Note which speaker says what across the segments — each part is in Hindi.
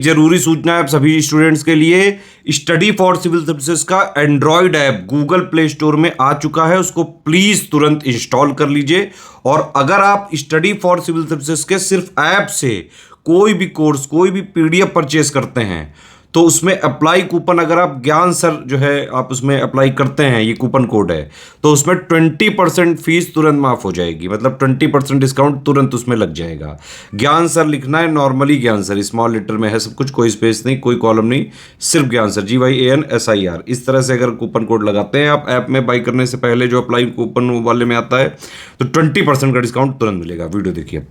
Speaker 1: जरूरी सूचना है आप सभी स्टूडेंट्स के लिए, स्टडी फॉर सिविल सर्विसेज का Android app Google play store में आ चुका है, उसको प्लीज तुरंत इंस्टॉल कर लीजिए। और अगर आप स्टडी फॉर सिविल सर्विसेज के सिर्फ ऐप से कोई भी कोर्स, कोई भी पीडीएफ परचेस करते हैं तो उसमें अप्लाई कूपन, अगर आप ज्ञान सर जो है आप उसमें अप्लाई करते हैं, ये कूपन कोड है, तो उसमें 20% फीस तुरंत माफ हो जाएगी, मतलब 20% डिस्काउंट तुरंत उसमें लग जाएगा। ज्ञान सर लिखना है, नॉर्मली ज्ञान सर, स्मॉल लेटर में है सब कुछ, कोई स्पेस नहीं, कोई कॉलम नहीं, सिर्फ ज्ञान सर, GYANSIR। इस तरह से अगर कूपन कोड लगाते हैं आप ऐप में बाई करने से पहले, जो अप्लाई कूपन वाले में आता है, तो 20% का डिस्काउंट तुरंत मिलेगा। वीडियो देखिए।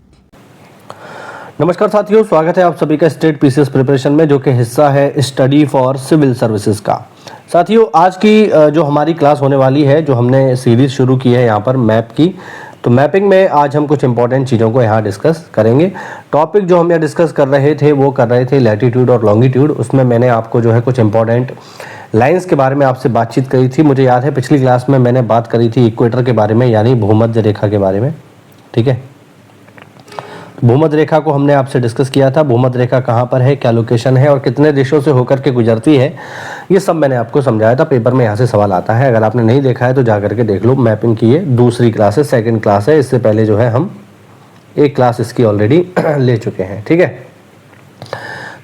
Speaker 2: नमस्कार साथियों, स्वागत है आप सभी का स्टेट पीसीएस प्रिपरेशन में, जो कि हिस्सा है स्टडी फॉर सिविल सर्विसेज का। साथियों, आज की जो हमारी क्लास होने वाली है, जो हमने सीरीज शुरू की है यहाँ पर मैप की, तो मैपिंग में आज हम कुछ इंपॉर्टेंट चीज़ों को यहाँ डिस्कस करेंगे। टॉपिक जो हम यहाँ डिस्कस कर रहे थे वो कर रहे थे लैटिट्यूड और लॉन्गिट्यूड। उसमें मैंने आपको जो है कुछ इंपॉर्टेंट लाइंस के बारे में आपसे बातचीत करी थी। मुझे याद है पिछली क्लास में मैंने बात करी थी इक्वेटर के बारे में, यानी भूमध्य रेखा के बारे में। ठीक है, भूमध्य रेखा को हमने आपसे डिस्कस किया था। भूमध्य रेखा कहाँ पर है, क्या लोकेशन है और कितने देशों से होकर के गुजरती है, ये सब मैंने आपको समझाया था। पेपर में यहाँ से सवाल आता है, अगर आपने नहीं देखा है तो जा करके देख लो। मैपिंग की ये दूसरी क्लास है, सेकंड क्लास है। इससे पहले जो है हम एक क्लास इसकी ऑलरेडी ले चुके हैं। ठीक है,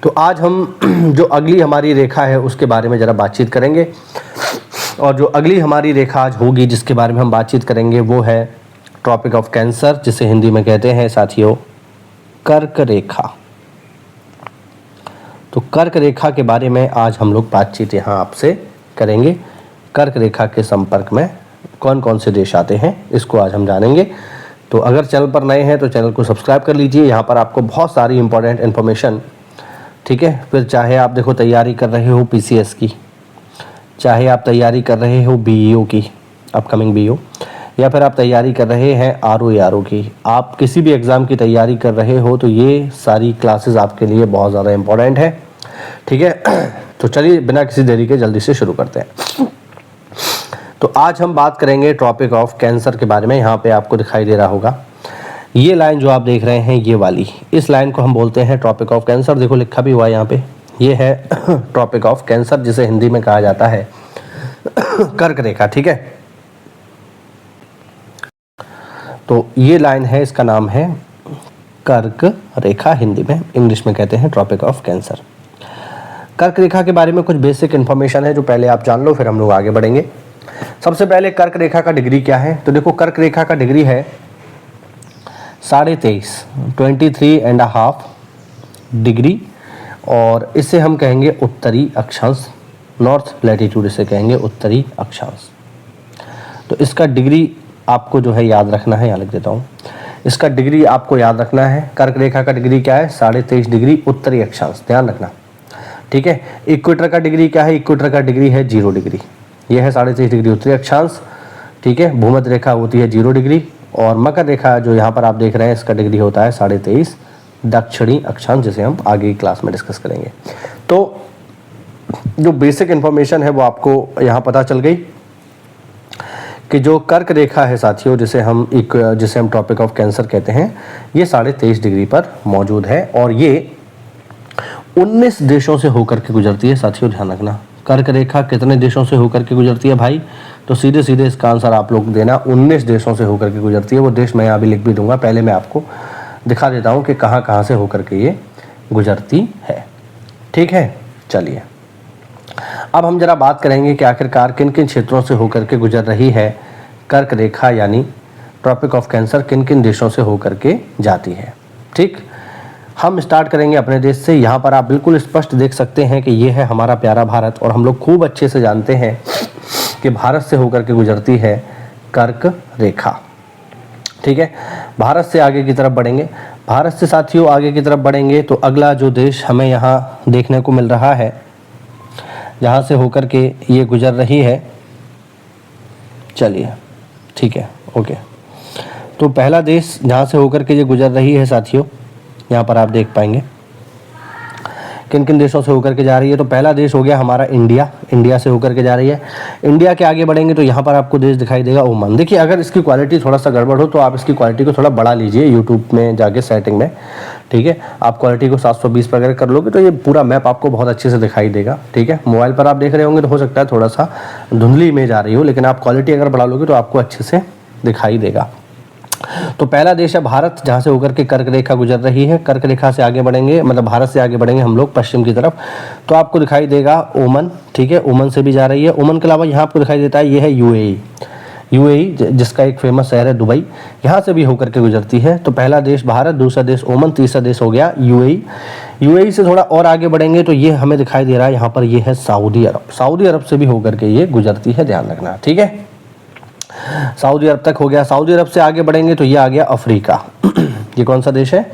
Speaker 2: तो आज हम जो अगली हमारी रेखा है उसके बारे में ज़रा बातचीत करेंगे। और जो अगली हमारी रेखा आज होगी जिसके बारे में हम बातचीत करेंगे वो है ट्रॉपिक ऑफ कैंसर, जिसे हिंदी में कहते हैं साथियों कर्क रेखा। तो कर्क रेखा के बारे में आज हम लोग बातचीत यहाँ आपसे करेंगे। कर्क रेखा के संपर्क में कौन कौन से देश आते हैं, इसको आज हम जानेंगे। तो अगर चैनल पर नए हैं तो चैनल को सब्सक्राइब कर लीजिए। यहाँ पर आपको बहुत सारी इंपॉर्टेंट इन्फॉर्मेशन, ठीक है, फिर चाहे आप देखो तैयारी कर रहे हो PCS की, चाहे आप तैयारी कर रहे हो BEO की, अपकमिंग BEO, या फिर आप तैयारी कर रहे हैं RO ARO की, आप किसी भी एग्ज़ाम की तैयारी कर रहे हो, तो ये सारी क्लासेस आपके लिए बहुत ज़्यादा इंपॉर्टेंट है। ठीक है, तो चलिए बिना किसी देरी के जल्दी से शुरू करते हैं। तो आज हम बात करेंगे ट्रॉपिक ऑफ कैंसर के बारे में। यहाँ पे आपको दिखाई दे रहा होगा ये लाइन जो आप देख रहे हैं, ये वाली, इस लाइन को हम बोलते हैं ट्रॉपिक ऑफ कैंसर। देखो लिखा भी हुआ है यहाँ पे, ये है ट्रॉपिक ऑफ कैंसर, जिसे हिंदी में कहा जाता है कर्क रेखा। ठीक है, तो ये लाइन है, इसका नाम है कर्क रेखा, हिंदी में, इंग्लिश में कहते हैं ट्रॉपिक ऑफ कैंसर। कर्क रेखा के बारे में कुछ बेसिक इन्फॉर्मेशन है जो पहले आप जान लो, फिर हम लोग आगे बढ़ेंगे। सबसे पहले कर्क रेखा का डिग्री क्या है, तो देखो कर्क रेखा का डिग्री है 23.5 डिग्री, और इसे हम कहेंगे उत्तरी अक्षांश, नॉर्थ लैटिट्यूड इसे कहेंगे उत्तरी अक्षांश। तो इसका डिग्री आपको जो है याद रखना है, यहाँ लिख देता हूँ, इसका डिग्री आपको याद रखना है। कर्क रेखा का डिग्री क्या है, 23.5 डिग्री उत्तरी अक्षांश, ध्यान रखना। ठीक है, इक्वेटर का डिग्री क्या है, इक्वेटर का डिग्री है 0 डिग्री, यह है 23.5 डिग्री उत्तरी अक्षांश। ठीक है, भूमध्य रेखा होती है 0 डिग्री, और मकर रेखा जो यहाँ पर आप देख रहे हैं इसका डिग्री होता है 23.5 दक्षिणी अक्षांश, जिसे हम आगे की क्लास में डिस्कस करेंगे। तो जो बेसिक इन्फॉर्मेशन है वो आपको यहाँ पता चल गई कि जो कर्क रेखा है साथियों, जिसे हम ट्रॉपिक ऑफ कैंसर कहते हैं, ये 23.5 डिग्री पर मौजूद है, और ये 19 देशों से होकर के गुजरती है। साथियों ध्यान रखना, कर्क रेखा कितने देशों से होकर के गुजरती है भाई, तो सीधे सीधे इसका आंसर आप लोग देना, 19 देशों से होकर के गुजरती है। वो देश मैं यहाँ भी लिख भी दूंगा, पहले मैं आपको दिखा देता हूँ कि कहाँ कहाँ से होकर के ये गुजरती है। ठीक है, चलिए अब हम जरा बात करेंगे कि आखिरकार किन किन क्षेत्रों से होकर के गुजर रही है कर्क रेखा, यानी ट्रॉपिक ऑफ कैंसर किन किन देशों से होकर के जाती है। ठीक, हम स्टार्ट करेंगे अपने देश से। यहाँ पर आप बिल्कुल स्पष्ट देख सकते हैं कि ये है हमारा प्यारा भारत, और हम लोग खूब अच्छे से जानते हैं कि भारत से होकर के गुजरती है कर्क रेखा। ठीक है, भारत से आगे की तरफ बढ़ेंगे। भारत से साथियों आगे की तरफ बढ़ेंगे तो अगला जो देश हमें यहाँ देखने को मिल रहा है, जहाँ से होकर के ये गुजर रही है, चलिए ठीक है, ओके, तो पहला देश जहाँ से होकर के ये गुजर रही है साथियों, यहाँ पर आप देख पाएंगे किन किन देशों से होकर के जा रही है। तो पहला देश हो गया हमारा इंडिया, इंडिया से होकर के जा रही है। इंडिया के आगे बढ़ेंगे तो यहाँ पर आपको देश दिखाई देगा ओमान। देखिए, अगर इसकी क्वालिटी थोड़ा सा गड़बड़ हो तो आप इसकी क्वालिटी को थोड़ा बढ़ा लीजिए यूट्यूब में जाके सेटिंग में। ठीक है। आप क्वालिटी को 720 पर अगर कर लोगे तो ये पूरा मैप आपको बहुत अच्छे से दिखाई देगा, ठीक है। मोबाइल पर आप देख रहे होंगे तो हो सकता है थोड़ा सा धुंधली इमेज आ रही हो, लेकिन आप क्वालिटी अगर बढ़ा लोगे तो आपको अच्छे से दिखाई देगा। तो पहला देश है भारत, जहाँ से होकर के कर्क रेखा गुजर रही है। कर्क रेखा से आगे बढ़ेंगे, मतलब भारत से आगे बढ़ेंगे हम लोग पश्चिम की तरफ, तो आपको दिखाई देगा ओमन, ठीक है। ओमन से भी जा रही है। ओमन के अलावा यहाँ आपको दिखाई देता है ये है यूएई। यूएई जिसका एक फेमस शहर है दुबई, यहाँ से भी होकर के गुजरती है। तो पहला देश भारत, दूसरा देश ओमन, तीसरा देश हो गया यूएई। यूएई से थोड़ा और आगे बढ़ेंगे तो ये हमें दिखाई दे रहा है यहाँ पर, ये है सऊदी अरब। सऊदी अरब से भी होकर के ये गुजरती है, ध्यान रखना, ठीक है। सऊदी अरब तक हो गया। सऊदी अरब से आगे बढ़ेंगे तो ये आ गया अफ्रीका। ये कौन सा देश है?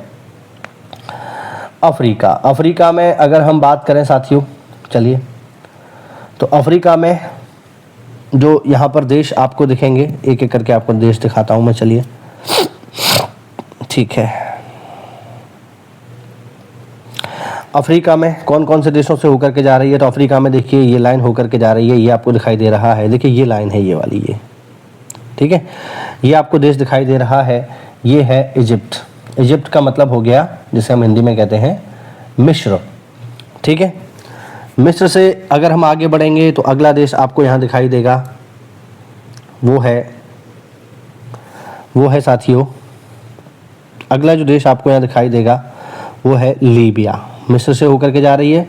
Speaker 2: अफ्रीका। अफ्रीका में अगर हम बात करें साथियों, चलिए, तो अफ्रीका में जो यहाँ पर देश आपको दिखेंगे, एक एक करके आपको देश दिखाता हूँ मैं, चलिए, ठीक है। अफ्रीका में कौन कौन से देशों से होकर के जा रही है? तो अफ्रीका में देखिए ये लाइन होकर के जा रही है, ये आपको दिखाई दे रहा है, देखिए ये लाइन है, ये वाली, ये, ठीक है। ये आपको देश दिखाई दे रहा है, ये है इजिप्ट। इजिप्ट का मतलब हो गया, जिसे हम हिंदी में कहते हैं मिस्र, ठीक है। मिस्र से अगर हम आगे बढ़ेंगे तो अगला देश आपको यहाँ दिखाई देगा, वो है साथियों, अगला जो देश आपको यहाँ दिखाई देगा वो है लीबिया। मिस्र से होकर के जा रही है,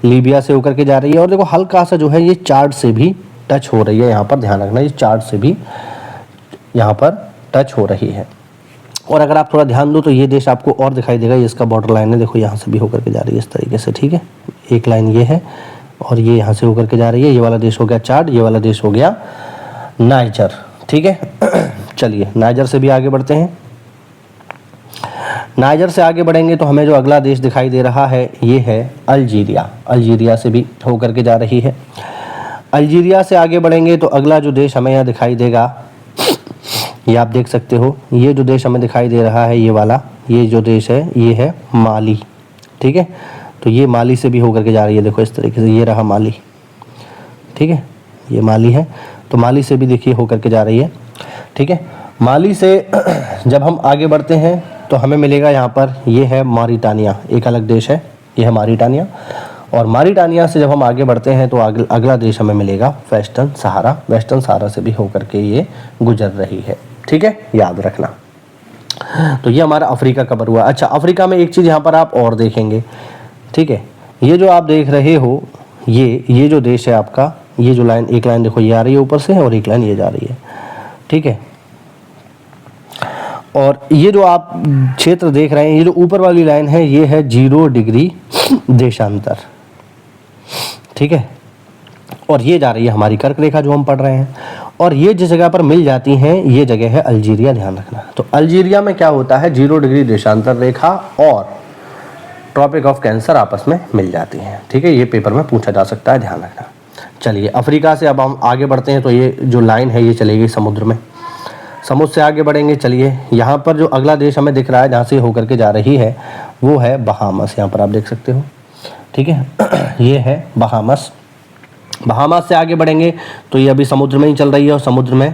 Speaker 2: लीबिया से होकर के जा रही है, और देखो हल्का सा जो है ये चार्ट से भी टच हो रही है, यहाँ पर ध्यान रखना, ये चार्ट से भी यहाँ पर टच हो रही है। और अगर आप थोड़ा ध्यान दो तो ये देश आपको और दिखाई देगा, ये इसका बॉर्डर लाइन है, देखो यहाँ से भी होकर के जा रही है इस तरीके से, ठीक है। एक लाइन ये है और ये यहाँ से होकर के जा रही है। ये वाला देश हो गया चाड, ये वाला देश हो गया नाइजर, ठीक है। चलिए नाइजर से भी आगे बढ़ते हैं। नाइजर से आगे बढ़ेंगे तो हमें जो अगला देश दिखाई दे रहा है ये है अल्जीरिया। अल्जीरिया से भी होकर के जा रही है। अल्जीरिया से आगे बढ़ेंगे तो अगला जो देश हमें यहाँ दिखाई देगा, ये आप देख सकते हो, ये जो देश हमें दिखाई दे रहा है, ये वाला, ये जो देश है ये है माली, ठीक है। तो ये माली से भी होकर के जा रही है, देखो इस तरीके से, ये रहा माली, ठीक है, ये माली है। तो माली से भी देखिए होकर के जा रही है, ठीक है। माली से जब हम आगे बढ़ते हैं तो हमें मिलेगा यहाँ पर, ये है मॉरिटानिया, एक अलग देश है, ये है मॉरिटानिया। और मॉरिटानिया से जब हम आगे बढ़ते हैं तो अगला देश हमें मिलेगा वेस्टर्न सहारा। वेस्टर्न सहारा से भी होकर के ये गुजर रही है, ठीक है, याद रखना। तो ये हमारा अफ्रीका कवर हुआ। अच्छा, अफ्रीका में एक चीज़ यहाँ पर आप और देखेंगे, ठीक है, ये जो आप देख रहे हो, ये जो देश है आपका, ये जो लाइन, एक लाइन देखो ये आ रही है ऊपर से और एक लाइन ये जा रही है, ठीक है। और ये जो आप क्षेत्र देख रहे हैं, ये जो ऊपर वाली लाइन है, ये है 0 डिग्री देशांतर, ठीक है। और ये जा रही है हमारी कर्क रेखा जो हम पढ़ रहे हैं, और ये जिस जगह पर मिल जाती हैं ये जगह है अल्जीरिया, ध्यान रखना। तो अल्जीरिया में क्या होता है, 0 डिग्री देशांतर रेखा और ट्रॉपिक ऑफ कैंसर आपस में मिल जाती हैं, ठीक है। ये पेपर में पूछा जा सकता है, ध्यान रखना। चलिए अफ्रीका से अब हम आगे बढ़ते हैं तो ये जो लाइन है ये चलेगी समुद्र में। समुद्र से आगे बढ़ेंगे, चलिए यहाँ पर जो अगला देश हमें दिख रहा है जहाँ से होकर के जा रही है वो है बहामस, यहाँ पर आप देख सकते हो, ठीक है। ये है बहामस। बहामास से आगे बढ़ेंगे तो ये अभी समुद्र में ही चल रही है, और समुद्र में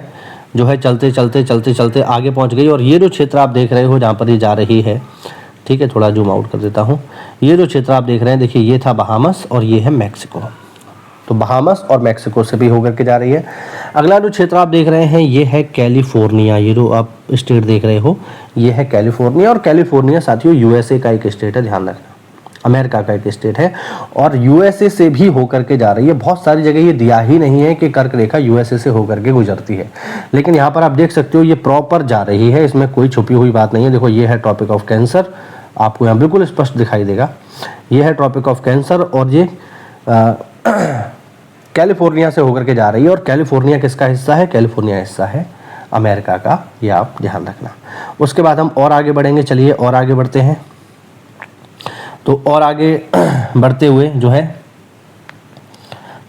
Speaker 2: जो है चलते चलते आगे पहुंच गई। और ये जो क्षेत्र आप देख रहे हो जहाँ पर ये जा रही है, ठीक है, थोड़ा जूम आउट कर देता हूँ, ये जो क्षेत्र आप देख रहे हैं, देखिए ये था बहामास और ये है मैक्सिको। तो बहामास और मैक्सिको से भी होकर के जा रही है। अगला जो क्षेत्र आप देख रहे हैं ये है कैलिफोर्निया। ये जो आप स्टेट देख रहे हो ये है कैलिफोर्निया, और कैलिफोर्निया साथियों यूएसए का एक स्टेट है, ध्यान रखना, अमेरिका का एक स्टेट है, और यूएसए से भी होकर के जा रही है। बहुत सारी जगह ये दिया ही नहीं है कि कर्क रेखा यूएसए से होकर के गुजरती है, लेकिन यहाँ पर आप देख सकते हो ये प्रॉपर जा रही है, इसमें कोई छुपी हुई बात नहीं है। देखो ये है ट्रॉपिक ऑफ कैंसर, आपको यहाँ बिल्कुल स्पष्ट दिखाई देगा, ये है ट्रॉपिक ऑफ कैंसर, और ये कैलिफोर्निया से होकर के जा रही है। और कैलिफोर्निया किसका हिस्सा है? कैलिफोर्निया हिस्सा है अमेरिका का, ये आप ध्यान रखना। उसके बाद हम और आगे बढ़ेंगे, चलिए और आगे बढ़ते हैं। तो और आगे बढ़ते हुए जो है,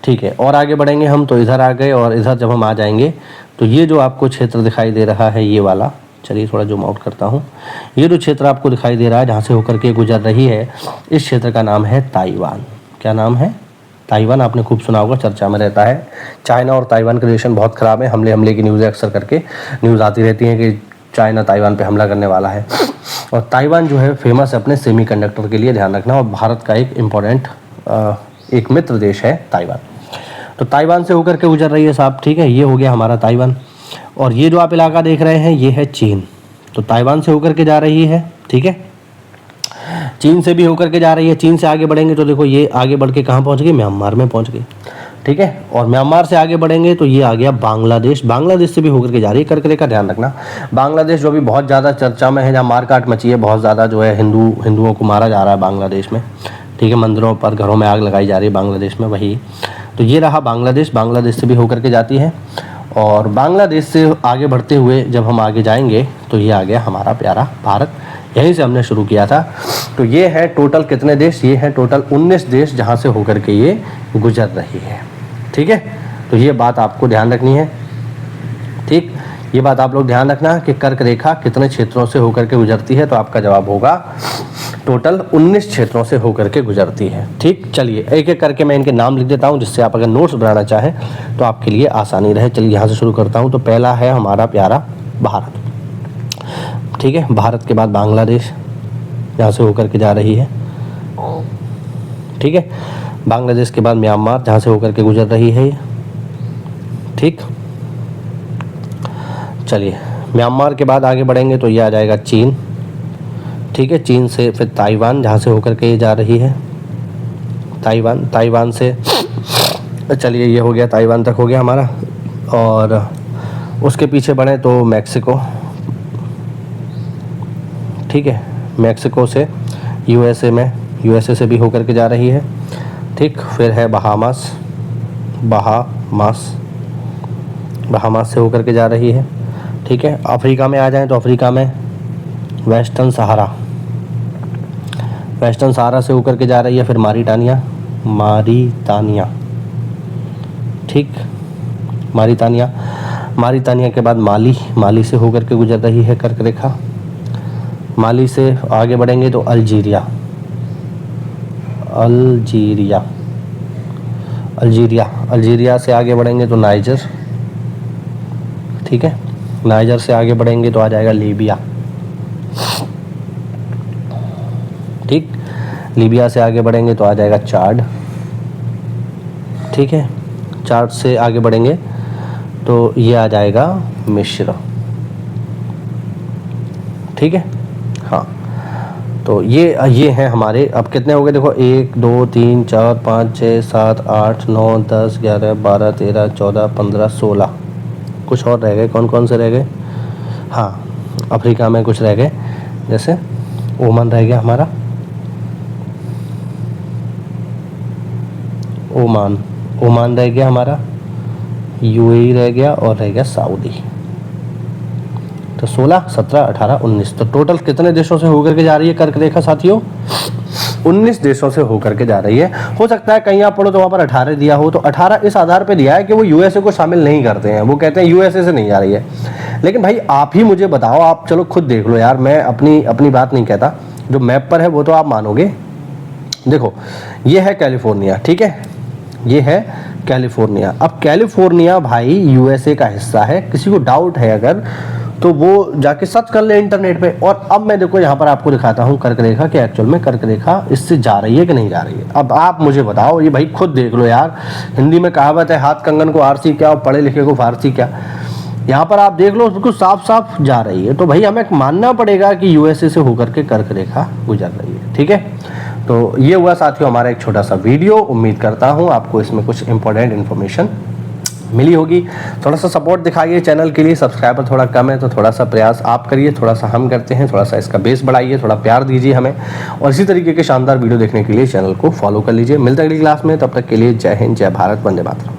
Speaker 2: ठीक है, और आगे बढ़ेंगे हम, तो इधर आ गए, और इधर जब हम आ जाएंगे तो ये जो आपको क्षेत्र दिखाई दे रहा है ये वाला, चलिए थोड़ा जूम आउट करता हूँ, ये जो क्षेत्र आपको दिखाई दे रहा है जहाँ से होकर के गुजर रही है, इस क्षेत्र का नाम है ताइवान। क्या नाम है? ताइवान। आपने खूब सुना होगा, चर्चा में रहता है। चाइना और ताइवान के रिलेशन बहुत ख़राब है, हमले की न्यूज़ें अक्सर करके न्यूज़ आती रहती हैं कि चाइना ताइवान पे हमला करने वाला है। और ताइवान जो है फेमस है अपने सेमीकंडक्टर के लिए, ध्यान रखना, और भारत का एक इम्पोर्टेंट एक मित्र देश है ताइवान। तो ताइवान से होकर के गुजर रही है साहब, ठीक है, ये हो गया हमारा ताइवान। और ये जो आप इलाका देख रहे हैं ये है चीन, तो ताइवान से होकर के जा रही है, ठीक है, चीन से भी होकर के जा रही है। चीन से आगे बढ़ेंगे तो देखो ये आगे बढ़ के कहाँ पहुँच गई, म्यांमार में पहुँच गई, ठीक है। और म्यांमार से आगे बढ़ेंगे तो ये आ गया बांग्लादेश, बांग्लादेश से भी होकर के जा रही है। कर्क रेखा ध्यान रखना, बांग्लादेश जो भी बहुत ज़्यादा चर्चा में है, जहाँ मारकाट मची है, बहुत ज़्यादा जो है हिंदुओं को मारा जा रहा है बांग्लादेश में, ठीक है, मंदिरों पर घरों में आग लगाई जा रही है बांग्लादेश में, वही। तो ये रहा बांग्लादेश, बांग्लादेश से भी होकर के जाती है। और बांग्लादेश से आगे बढ़ते हुए जब हम आगे जाएंगे तो ये आ गया हमारा प्यारा भारत, यहीं से हमने शुरू किया था। तो ये है टोटल कितने देश, ये है टोटल 19 देश जहाँ से होकर के ये गुजर रही है, ठीक है। तो ये बात आपको ध्यान रखनी है, ठीक, ये बात आप लोग ध्यान रखना कि कर्क रेखा कितने क्षेत्रों से होकर के गुजरती है। तो आपका जवाब होगा टोटल 19 क्षेत्रों से होकर के गुजरती है, ठीक। चलिए एक एक करके मैं इनके नाम लिख देता हूँ, जिससे आप अगर नोट्स बनाना चाहें तो आपके लिए आसानी रहे। चलिए यहाँ से शुरू करता हूँ। तो पहला है हमारा प्यारा भारत, ठीक है, भारत के बाद बांग्लादेश यहाँ से होकर के जा रही है, ठीक है, बांग्लादेश के बाद म्यांमार जहाँ से होकर के गुजर रही है ये, ठीक। चलिए म्यांमार के बाद आगे बढ़ेंगे तो ये आ जाएगा चीन, ठीक है, चीन से फिर ताइवान जहाँ से होकर के ये जा रही है, ताइवान से चलिए ये हो गया, ताइवान तक हो गया हमारा। और उसके पीछे बढ़े तो मैक्सिको, ठीक है, मैक्सिको से यूएसए से भी होकर के जा रही है, ठीक। फिर है बहामास से होकर के जा रही है, ठीक है। अफ्रीका में आ जाएं तो अफ्रीका में वेस्टर्न सहारा से होकर के जा रही है। फिर मारिटानिया, ठीक, मारिटानिया के बाद माली से होकर के गुजर रही है कर्क रेखा। माली से आगे बढ़ेंगे तो अल्जीरिया से आगे बढ़ेंगे तो नाइजर, ठीक है, नाइजर से आगे बढ़ेंगे तो आ जाएगा लीबिया, ठीक, लीबिया से आगे बढ़ेंगे तो आ जाएगा चाड, ठीक है, चाड से आगे बढ़ेंगे तो ये आ जाएगा मिस्र, ठीक है, हाँ। तो ये हैं हमारे, अब कितने हो गए देखो, 1 2 3 4 5 6 7 8 9 10 11 12 13 14 15 16, कुछ और रह गए, कौन कौन से रह गए, हाँ, अफ्रीका में कुछ रह गए, जैसे ओमान रह गया हमारा, ओमान रह गया हमारा, यूएई रह गया, और रह गया सऊदी। तो 16 17 18 19, तो टोटल कितने देशों से होकर के जा रही है कर्क रेखा साथियों, 19 देशों से होकर के जा रही है। हो सकता है कहीं आप पढ़ो तो वहाँ पर 18 दिया हो, तो 18 इस आधार पे दिया है कि वो यूएसए को शामिल नहीं करते हैं, वो कहते हैं यूएसए से नहीं जा रही है। लेकिन भाई आप ही मुझे बताओ, आप चलो खुद देख लो यार, मैं अपनी बात नहीं कहता, जो मैप पर है वो तो आप मानोगे। देखो ये है कैलिफोर्निया, ठीक है, ये है कैलिफोर्निया। अब कैलिफोर्निया भाई यूएसए का हिस्सा है, किसी को डाउट है अगर तो वो जाके सर्च कर ले इंटरनेट पे। और अब मैं देखो यहाँ पर आपको दिखाता हूँ कर्क रेखा कि एक्चुअल में कर्क रेखा इससे जा रही है कि नहीं जा रही है। अब आप मुझे बताओ, ये भाई खुद देख लो यार, हिंदी में कहावत है, हाथ कंगन को आरसी क्या और पढ़े लिखे को फारसी क्या। यहाँ पर आप देख लो बिल्कुल साफ साफ जा रही है, तो भाई हमें मानना पड़ेगा कि यूएसए से होकर के कर्क रेखा गुजर रही है, ठीक है। तो ये हुआ साथियों हमारा एक छोटा सा वीडियो, उम्मीद करता हूँ आपको इसमें कुछ इंपॉर्टेंट इन्फॉर्मेशन मिली होगी। थोड़ा सा सपोर्ट दिखाइए चैनल के लिए, सब्सक्राइबर थोड़ा कम है तो थोड़ा सा प्रयास आप करिए, थोड़ा सा हम करते हैं, थोड़ा सा इसका बेस बढ़ाइए, थोड़ा प्यार दीजिए हमें, और इसी तरीके के शानदार वीडियो देखने के लिए चैनल को फॉलो कर लीजिए। मिलते हैं अगली क्लास में, तब तक के लिए जय हिंद, जय भारत, वंदे मातरम।